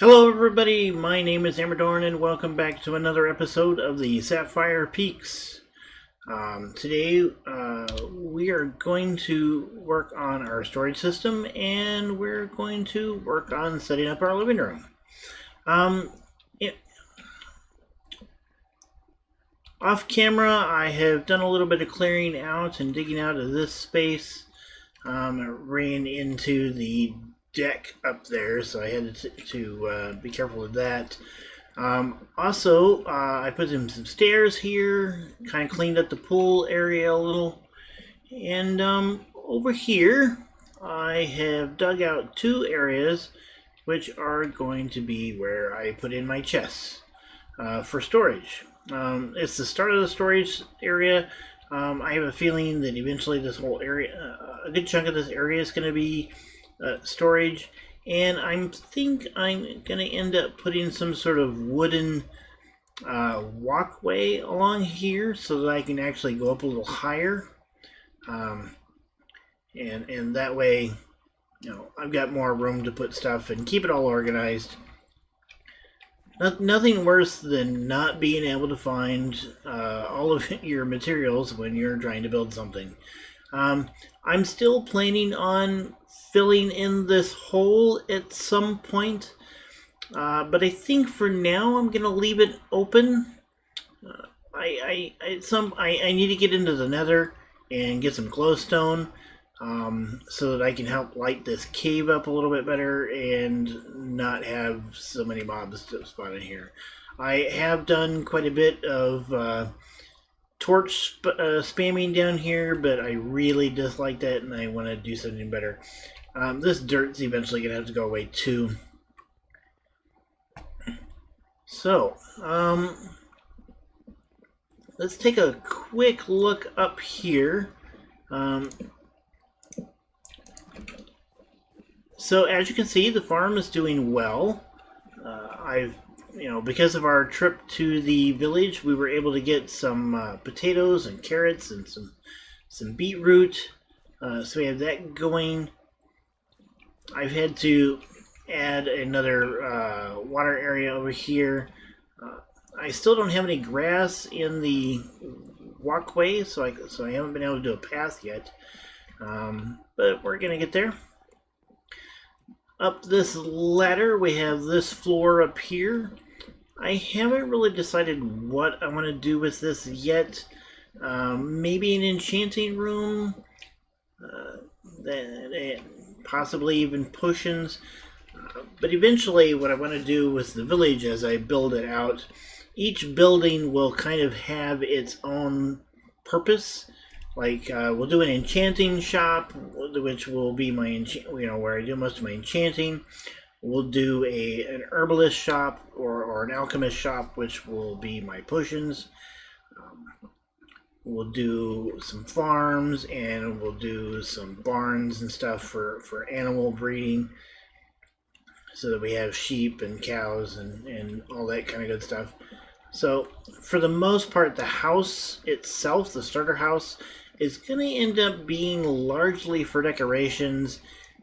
Hello everybody, my name is Amradorn and welcome back to another episode of the Sapphire Peaks. Today we are going to work on our storage system and we're going to work on setting up our living room. Off camera I have done a little bit of clearing out and digging out of this space. I ran into the deck up there, so I had to be careful of that. Also, I put in some stairs here, kind of cleaned up the pool area a little. And over here, I have dug out two areas which are going to be where I put in my chests for storage. It's the start of the storage area. I have a feeling that eventually this whole area, a good chunk of this area is going to be storage, and I think I'm going to end up putting some sort of wooden walkway along here so that I can actually go up a little higher, and that way, I've got more room to put stuff and keep it all organized. Nothing worse than not being able to find all of your materials when you're trying to build something. I'm still planning on filling in this hole at some point, but I think for now I'm going to leave it open. I need to get into the nether and get some glowstone so that I can help light this cave up a little bit better and not have so many mobs spawn in here. I have done quite a bit of torch spamming down here, but I really dislike that and I want to do something better. This dirt's eventually going to have to go away too. So, let's take a quick look up here. So as you can see, the farm is doing well. Because of our trip to the village, we were able to get some potatoes and carrots and some beetroot. So we have that going. I've had to add another water area over here. I still don't have any grass in the walkway, so I haven't been able to do a path yet. But we're gonna get there. Up this ladder, we have this floor up here. I haven't really decided what I want to do with this yet. Maybe an enchanting room, possibly even potions. But eventually what I want to do with the village as I build it out, each building will kind of have its own purpose. Like we'll do an enchanting shop, which will be my where I do most of my enchanting. We'll do an herbalist shop or an alchemist shop, which will be my potions. We'll do some farms and we'll do some barns and stuff for animal breeding, so that we have sheep and cows and all that kind of good stuff. So for the most part, the house itself, the starter house, is going to end up being largely for decorations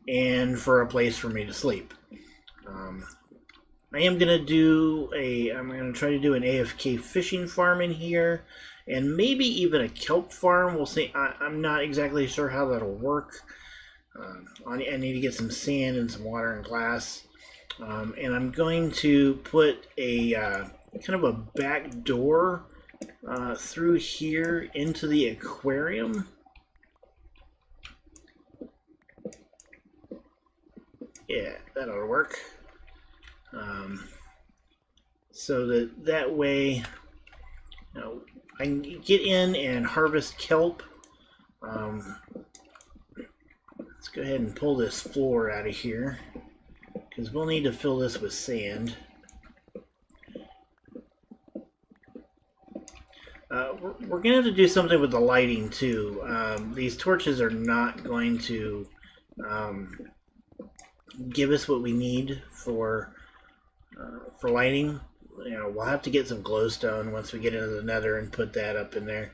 and for a place for me to sleep. I am going to try to do an AFK fishing farm in here, and maybe even a kelp farm. We'll see. I'm not exactly sure how that'll work. I need to get some sand and some water and glass. And I'm going to put a kind of a back door through here into the aquarium. Yeah, that ought to work. So that way, I can get in and harvest kelp. Let's go ahead and pull this floor out of here, because we'll need to fill this with sand. We're going to have to do something with the lighting too. These torches are not going to give us what we need for lighting. We'll have to get some glowstone once we get into the nether and put that up in there.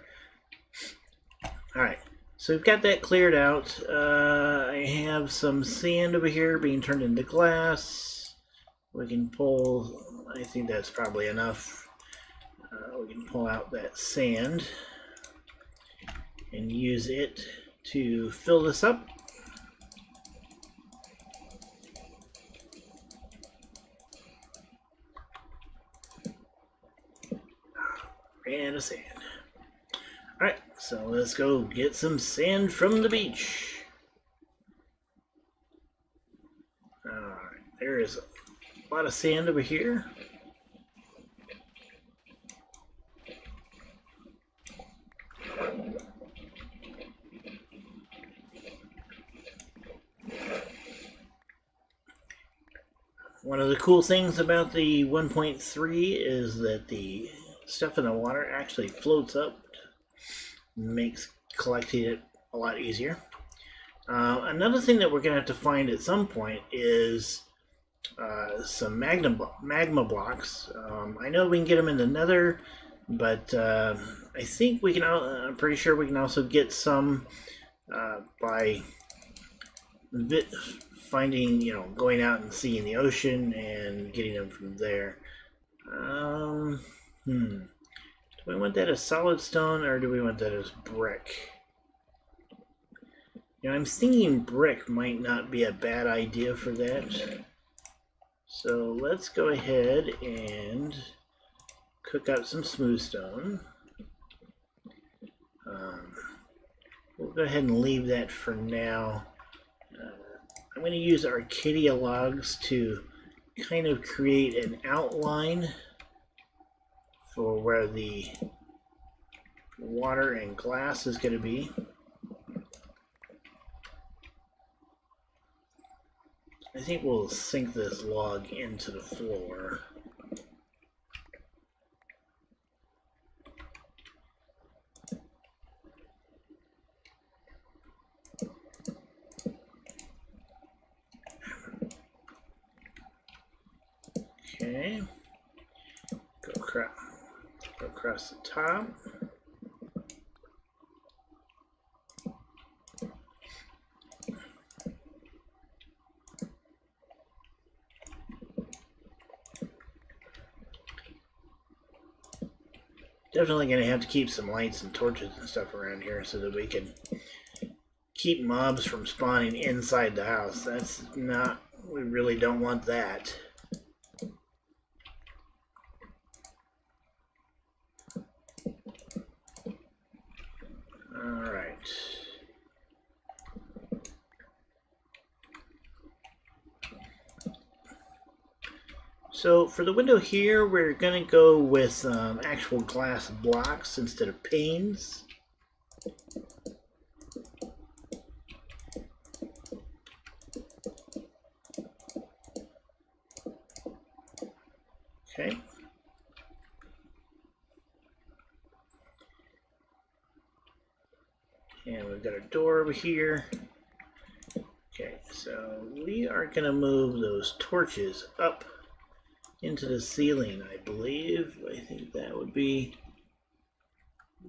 Alright, so we've got that cleared out. I have some sand over here being turned into glass. We can pull, I think that's probably enough. We can pull out that sand and use it to fill this up. And a sand. Alright, so let's go get some sand from the beach. Alright, there is a lot of sand over here. One of the cool things about the 1.3 is that the stuff in the water actually floats up, makes collecting it a lot easier. Another thing that we're going to have to find at some point is some magma blocks. I know we can get them in the nether, but I think we can, I'm pretty sure we can also get some by finding, going out and seeing the ocean and getting them from there. Do we want that as solid stone or do we want that as brick? I'm thinking brick might not be a bad idea for that. So let's go ahead and cook up some smooth stone. We'll go ahead and leave that for now. I'm going to use Arcadia logs to kind of create an outline for where the water and glass is going to be. I think we'll sink this log into the floor. Okay. Go across the top. Definitely going to have to keep some lights and torches and stuff around here so that we can keep mobs from spawning inside the house. That's not, we really don't want that. Alright. So for the window here, we're going to go with actual glass blocks instead of panes. Okay. And we've got a door over here. Okay, so we are going to move those torches up into the ceiling, I believe. I think that would be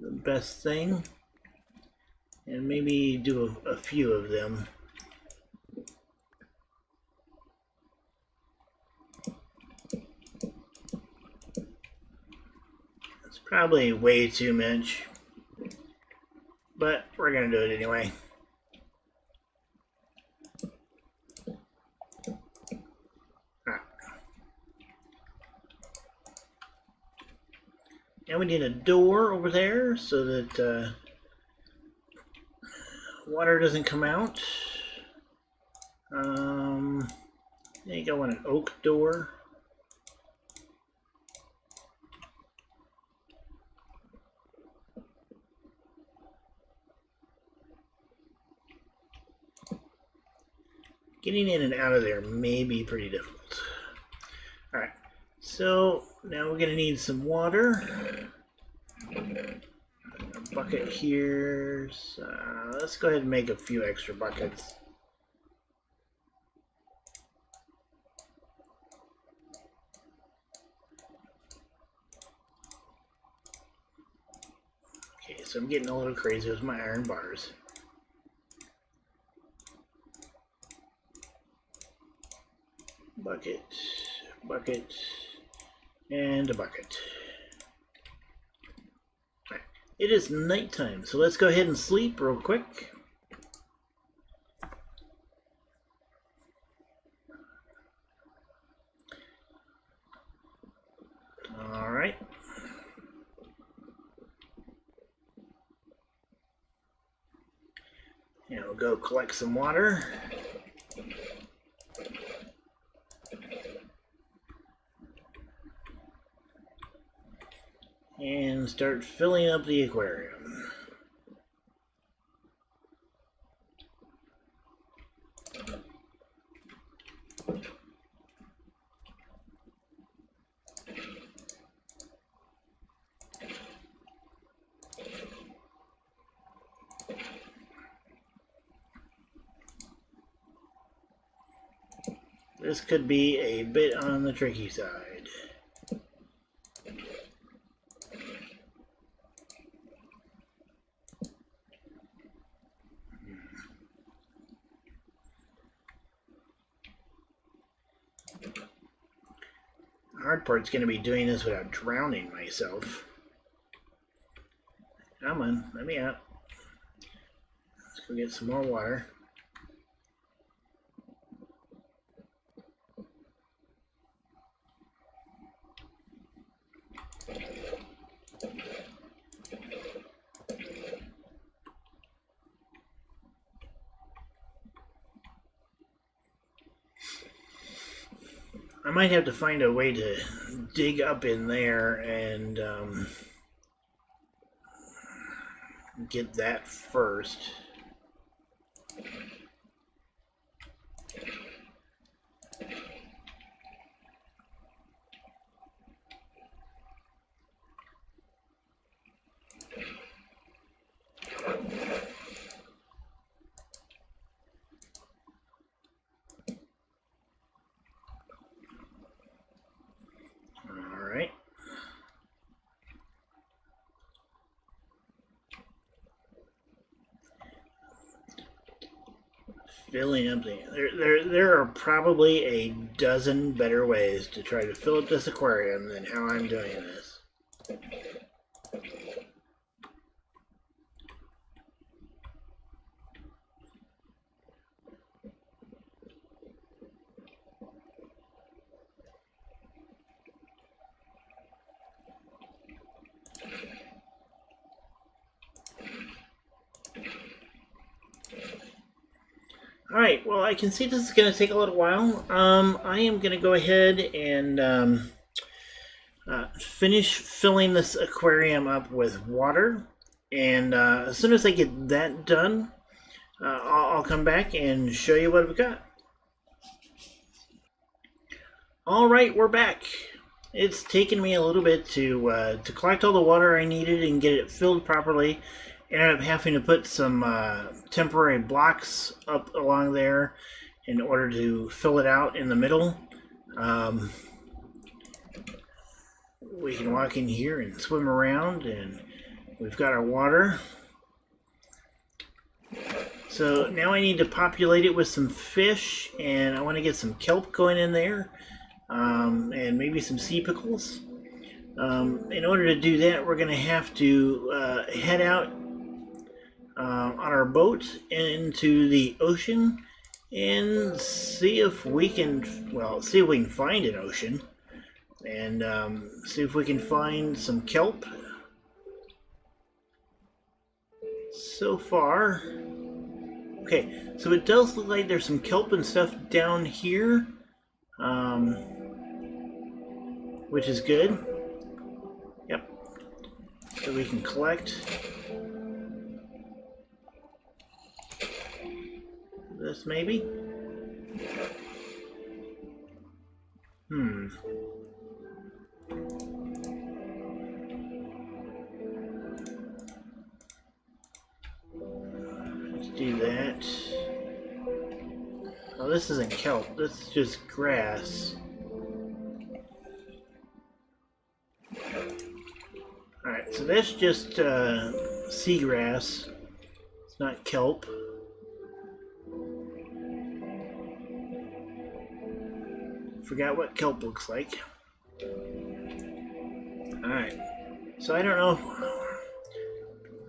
the best thing. And maybe do a few of them. That's probably way too much, but we're gonna do it anyway. Now we need a door over there so that water doesn't come out. I think I want an oak door. Getting in and out of there may be pretty difficult. Alright, so now we're going to need some water. A bucket here. So let's go ahead and make a few extra buckets. Okay, so I'm getting a little crazy with my iron bars. Bucket, bucket, and a bucket. Right. It is nighttime, so let's go ahead and sleep real quick. All right. And we'll go collect some water. And start filling up the aquarium. This could be a bit on the tricky side. The hard part's going to be doing this without drowning myself. Come on, let me out. Let's go get some more water. I might have to find a way to dig up in there and get that first. Filling up there are probably a dozen better ways to try to fill up this aquarium than how I'm doing this. Alright, well, I can see this is going to take a little while. I am going to go ahead and finish filling this aquarium up with water. And as soon as I get that done, I'll come back and show you what we've got. Alright, we're back. It's taken me a little bit to collect all the water I needed and get it filled properly. Ended up having to put some temporary blocks up along there in order to fill it out in the middle. We can walk in here and swim around, and we've got our water. So now I need to populate it with some fish, and I want to get some kelp going in there, and maybe some sea pickles. In order to do that, we're going to have to head out on our boat into the ocean and see if we can, see if we can find an ocean, and see if we can find some kelp. So far, okay, so it does look like there's some kelp and stuff down here, which is good. Yep, so we can collect this maybe. Let's do that. Oh, this isn't kelp, this is just grass. Alright, so that's just seagrass. It's not kelp. forgot what kelp looks like. Alright, so I don't know.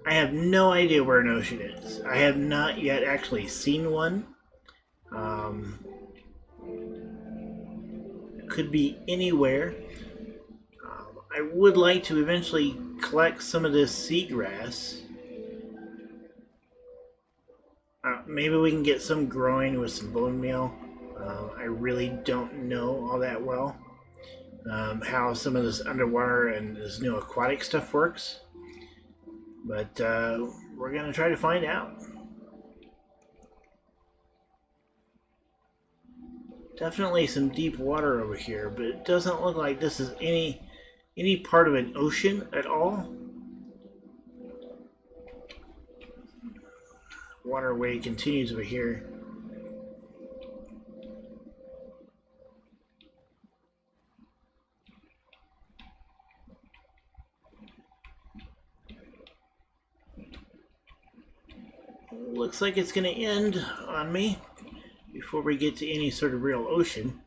I have no idea where an ocean is. I have not yet actually seen one. It could be anywhere. I would like to eventually collect some of this seagrass. Maybe we can get some growing with some bone meal. I really don't know all that well how some of this underwater and this new aquatic stuff works. But we're going to try to find out. Definitely some deep water over here, but it doesn't look like this is any part of an ocean at all. Waterway continues over here. Looks like it's going to end on me before we get to any sort of real ocean.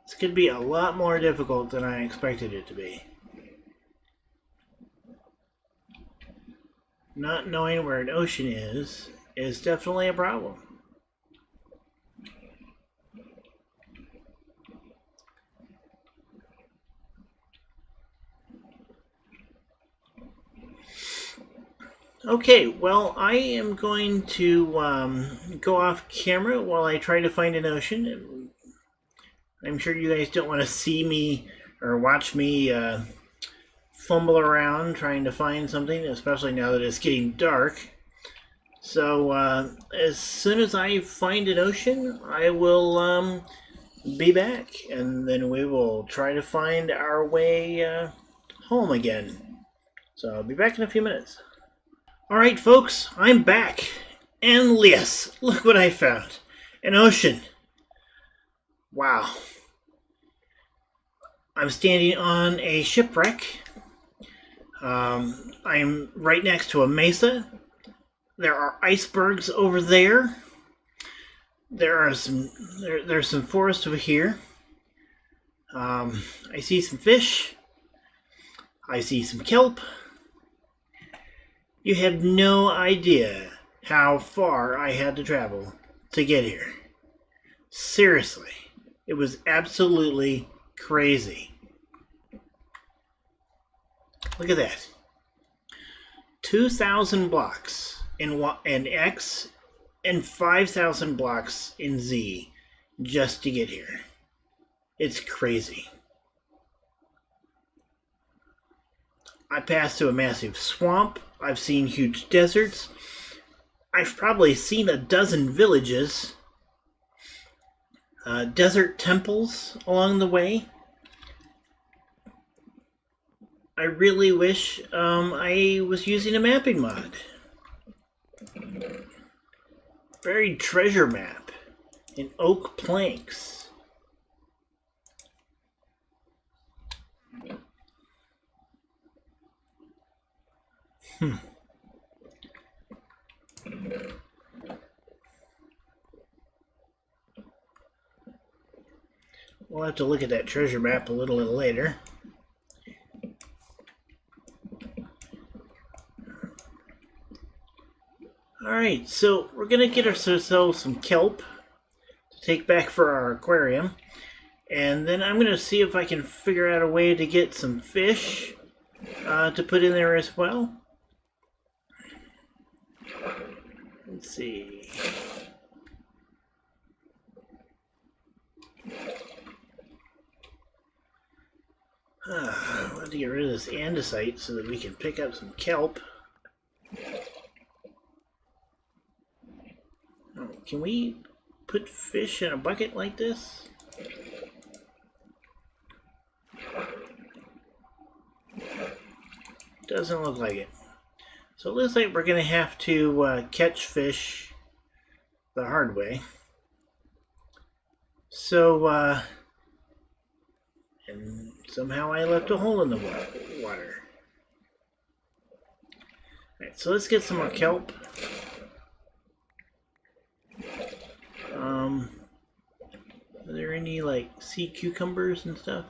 This could be a lot more difficult than I expected it to be. Not knowing where an ocean is definitely a problem. Okay, well, I am going to go off camera while I try to find an ocean. I'm sure you guys don't want to see me or watch me fumble around trying to find something, especially now that it's getting dark. So as soon as I find an ocean, I will be back, and then we will try to find our way home again. So I'll be back in a few minutes. Alright folks, I'm back, and yes, look what I found. An ocean. Wow. I'm standing on a shipwreck. I'm right next to a mesa. There are icebergs over there. There's some forest over here. I see some fish. I see some kelp. You have no idea how far I had to travel to get here. Seriously, it was absolutely crazy. Look at that. 2,000 blocks in X and 5,000 blocks in Z just to get here. It's crazy. I passed through a massive swamp. I've seen huge deserts. I've probably seen a dozen villages. Desert temples along the way. I really wish I was using a mapping mod. Buried treasure map in oak planks. We'll have to look at that treasure map a little later. Alright, so we're going to get ourselves some kelp to take back for our aquarium. And then I'm going to see if I can figure out a way to get some fish to put in there as well. Let's see. I want to get rid of this andesite so that we can pick up some kelp. Oh, can we put fish in a bucket like this? Doesn't look like it. So it looks like we're going to have to catch fish the hard way. So And somehow I left a hole in the water. Alright, so let's get some more kelp. Are there any like sea cucumbers and stuff?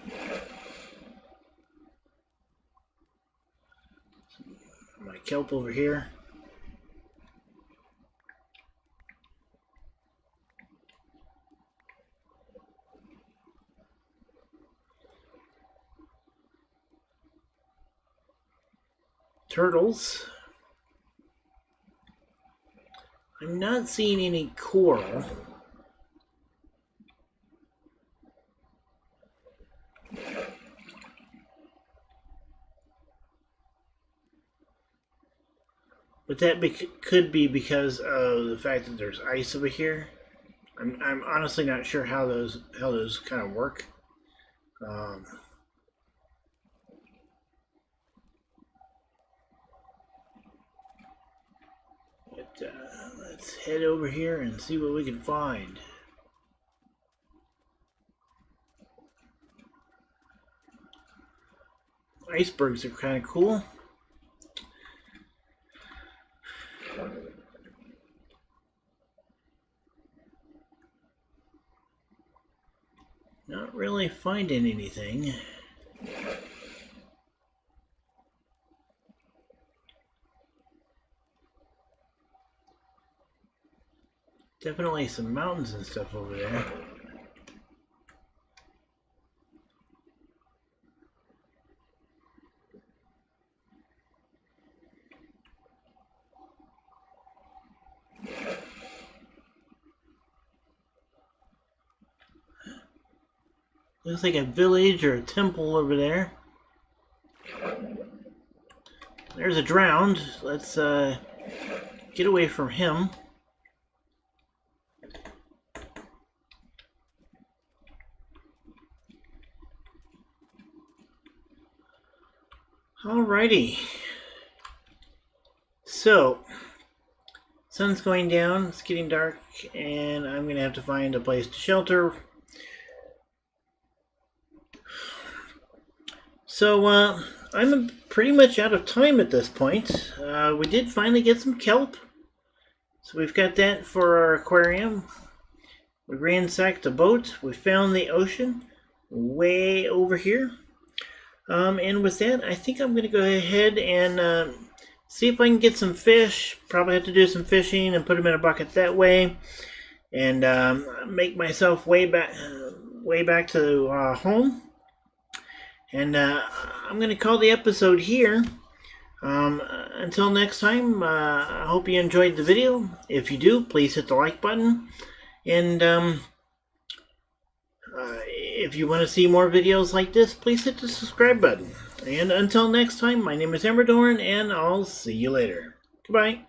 My kelp over here. Turtles. I'm not seeing any coral. But that could be because of the fact that there's ice over here. I'm honestly not sure how those kind of work. Let's head over here and see what we can find. Icebergs are kind of cool. Not really finding anything. Definitely some mountains and stuff over there. Looks like a village or a temple over there. There's a drowned. Let's get away from him. Alrighty. So, sun's going down, it's getting dark, and I'm going to have to find a place to shelter. So, I'm pretty much out of time at this point. We did finally get some kelp. So we've got that for our aquarium. We ransacked a boat. We found the ocean way over here. And with that, I think I'm going to go ahead and see if I can get some fish. Probably have to do some fishing and put them in a bucket that way. And make myself way back to home. And I'm going to call the episode here. Until next time, I hope you enjoyed the video. If you do, please hit the like button. And if you want to see more videos like this, please hit the subscribe button. And until next time, my name is Amradorn, and I'll see you later. Goodbye.